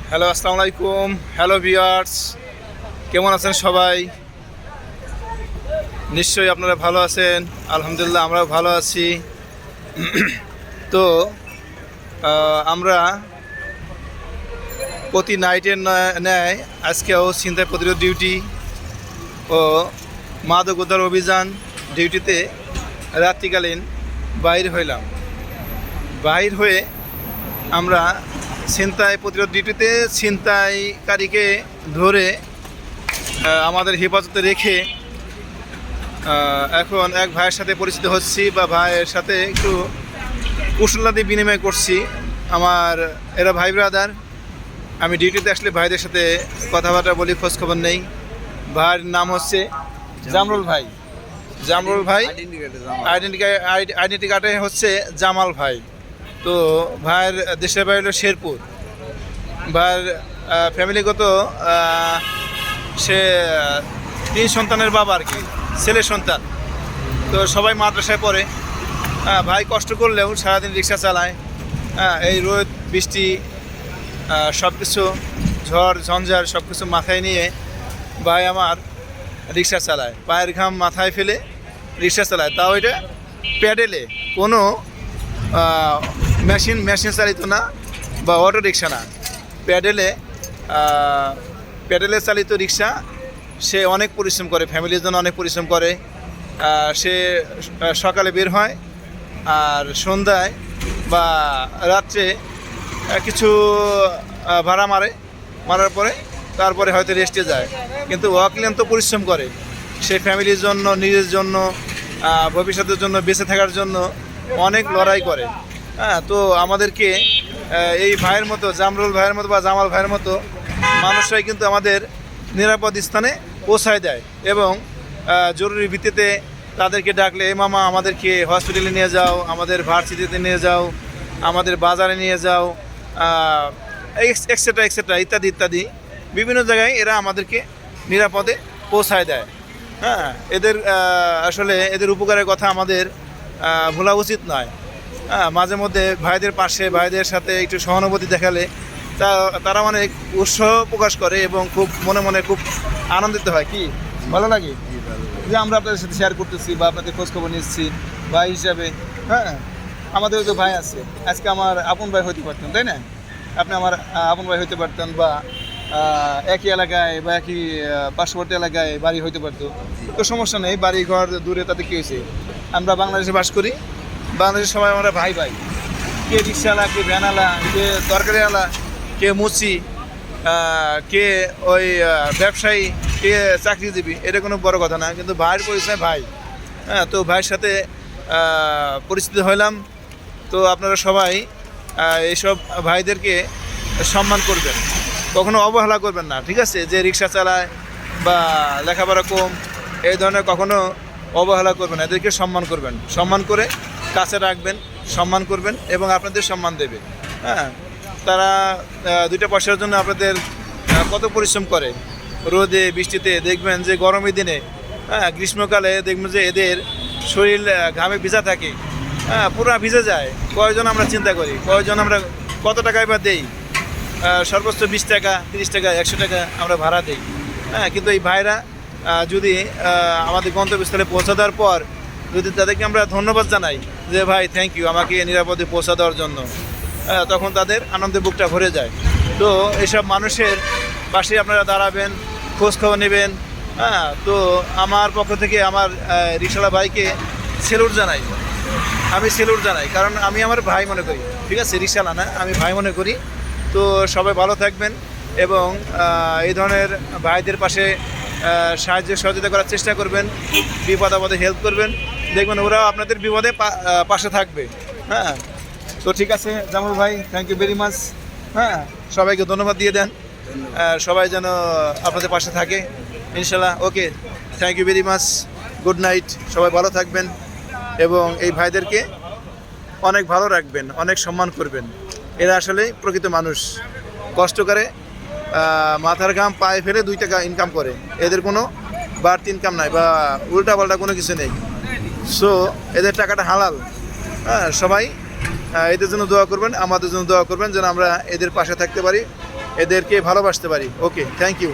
Hello, আসসালামু আলাইকুম। Hello viewers, কেমন আছেন সবাই? নিশ্চয়ই আপনারা ভালো আছেন। আলহামদুলিল্লাহ, আমরাও ভালো আছি। তো আমরা প্রতি নাইটের ন্যায় আজকেও ছিনতাই প্রতিরোধ ডিউটি ও মাদক উদ্ধার অভিযান ডিউটিতে রাত্রিকালীন বাইর হইলাম। বাইর হয়ে আমরা ছিনতাই প্রতিরোধ ডিউটিতে ছিনতাইকারীকে ধরে আমাদের হেফাজতে রেখে এখন এক ভাইয়ের সাথে পরিচিত হচ্ছি বা ভাইয়ের সাথে একটু কুশলাদি বিনিময় করছি। আমার এরা ভাই ব্রাদার। আমি ডিউটিতে আসলে ভাইদের সাথে কথাবার্তা বলি, খোঁজখবর নেই। ভাইয়ের নাম হচ্ছে জামরুল ভাই। জামরুল ভাই আইডেন্টি কার্ডে হচ্ছে জামাল ভাই। তো ভাইয়ের দেশের বাড়ি হলো শেরপুর। ভাইয়ের ফ্যামিলিগত সে 3 সন্তানের বাবা আর কি, ছেলের সন্তান। তো সবাই মাদ্রাসায় পড়ে। ভাই কষ্ট করলেও সারাদিন রিক্সা চালায়। এই রোদ বৃষ্টি সব কিছু, ঝড় ঝঞ্ঝার সব কিছু মাথায় নিয়ে ভাই আমার রিক্সা চালায়। পায়ের ঘাম মাথায় ফেলে রিক্সা চালায়, তাও এটা প্যাডেলে, কোনো মেশিন চালিত না বা অটো রিক্সা না, প্যাডেলে চালিত রিক্সা। সে অনেক পরিশ্রম করে, ফ্যামিলির জন্য অনেক পরিশ্রম করে। সে সকালে বের হয় আর সন্ধ্যায় বা রাত্রে কিছু ভাড়া মারার পরে তারপরে হয়তো রেস্টে যায়। কিন্তু অক্লান্ত পরিশ্রম করে সে ফ্যামিলির জন্য, নিজের জন্য, ভবিষ্যতের জন্য, বেঁচে থাকার জন্য অনেক লড়াই করে। তো আমাদেরকে এই ভাইয়ের মতো, জামরুল ভাইয়ের মতো বা জামাল ভাইয়ের মতো মানুষরাই কিন্তু আমাদের নিরাপদ স্থানে পৌঁছায় দেয় এবং জরুরি ভিত্তিতে তাদেরকে ডাকলে, এ মামা আমাদেরকে হসপিটালে নিয়ে যাও, আমাদের ভার্সিটিতে নিয়ে যাও, আমাদের বাজারে নিয়ে যাও, এক্সেট্রা এক্সেট্রা ইত্যাদি ইত্যাদি বিভিন্ন জায়গায় এরা আমাদেরকে নিরাপদে পৌঁছায় দেয়। এদের আসলে এদের উপকারের কথা আমাদের ভোলা উচিত নয়। মাঝে মধ্যে ভাইদের পাশে, ভাইদের সাথে একটু সহানুভূতি দেখালে তারা অনেক উৎসাহ প্রকাশ করে এবং খুব মনে মনে খুব আনন্দিত হয়। কি ভালো লাগে যে আমরা আপনাদের সাথে শেয়ার করতেছি বা আপনাদের খোঁজখবর নিচ্ছি ভাই হিসাবে। আমাদেরও তো ভাই আছে, আজকে আমার আপন ভাই হইতে পারতেন, তাই না? আপনি আমার আপন ভাই হইতে পারতেন বা একই এলাকায় বা একই পার্শ্ববর্তী এলাকায় বাড়ি হইতে পারতো। তো সমস্যা নেই, বাড়ি ঘর দূরে, তাতে কী হয়েছে? আমরা বাংলাদেশে বাস করি, বাংলাদেশের সবাই আমরা ভাই ভাই। কে রিক্সাওয়ালা, কে ভ্যানওয়ালা, কে তরকারিওয়ালা, কে মুচি, কে ওই ব্যবসায়ী, কে চাকরিজীবী, এটা কোনো বড় কথা না। কিন্তু ভাইয়ের পরিচয় ভাই। তো ভাইয়ের সাথে পরিচিত হইলাম। তো আপনারা সবাই এইসব ভাইদেরকে সম্মান করবেন, কখনো অবহেলা করবেন না, ঠিক আছে? যে রিক্সা চালায় বা লেখাপড়া কম, এই ধরনের কখনো অবহেলা করবেন। এদেরকে সম্মান করবেন, সম্মান করে কাছে রাখবেন, সম্মান করবেন এবং আপনাদের সম্মান দেবে। তারা 2টা পয়সার জন্য আপনাদের কত পরিশ্রম করে, রোদে বৃষ্টিতে। দেখবেন যে গরমের দিনে, গ্রীষ্মকালে দেখবেন যে এদের শরীর ঘামে ভিজা থাকে, পুরো ভিজে যায়। কয়জন আমরা চিন্তা করি, কয়জন আমরা কত টাকায় বা দেই? সর্বোচ্চ 20 টাকা, 30 টাকা, 100 টাকা আমরা ভাড়া দিই। কিন্তু এই ভাইরা যদি আমাদের গন্তব্যস্থলে পৌঁছা দেওয়ার পর যদি তাদেরকে আমরা ধন্যবাদ জানাই যে ভাই থ্যাংক ইউ আমাকে নিরাপদে পৌঁছা দেওয়ার জন্য, তখন তাদের আনন্দে বুকটা ভরে যায়। তো এইসব মানুষের পাশে আপনারা দাঁড়াবেন, খোঁজখবর নেবেন। তো আমার পক্ষ থেকে আমার রিক্সাওয়ালা ভাইকে সেলুট জানাই, আমি সেলুট জানাই, কারণ আমি আমার ভাই মনে করি, ঠিক আছে? রিক্সাওয়ালা না, আমি ভাই মনে করি। তো সবাই ভালো থাকবেন এবং এই ধরনের ভাইদের পাশে সাহায্য সহযোগিতা করার চেষ্টা করবেন, বিপদ আপদে হেল্প করবেন, দেখবেন ওরাও আপনাদের বিপদে পাশে থাকবে। তো ঠিক আছে জামুল ভাই, থ্যাংক ইউ ভেরি মাচ। সবাইকে ধন্যবাদ দিয়ে দেন, সবাই যেন আপনাদের পাশে থাকে ইনশাল্লাহ। Okay, thank you very much, good night. সবাই ভালো থাকবেন এবং এই ভাইদেরকে অনেক ভালো রাখবেন, অনেক সম্মান করবেন। এরা আসলে প্রকৃত মানুষ, কষ্ট করে, মাথার ঘাম পায়ে ফেলে 2 টাকা ইনকাম করে। এদের কোনো বাড়তি ইনকাম নাই বা উল্টাপাল্টা কোনো কিছু নেই। সো এদের টাকাটা হালাল। সবাই এদের জন্য দোয়া করবেন, আমাদের জন্য দোয়া করবেন যেন আমরা এদের পাশে থাকতে পারি এদেরকে ভালোবাসতে পারি। ওকে, থ্যাংক ইউ।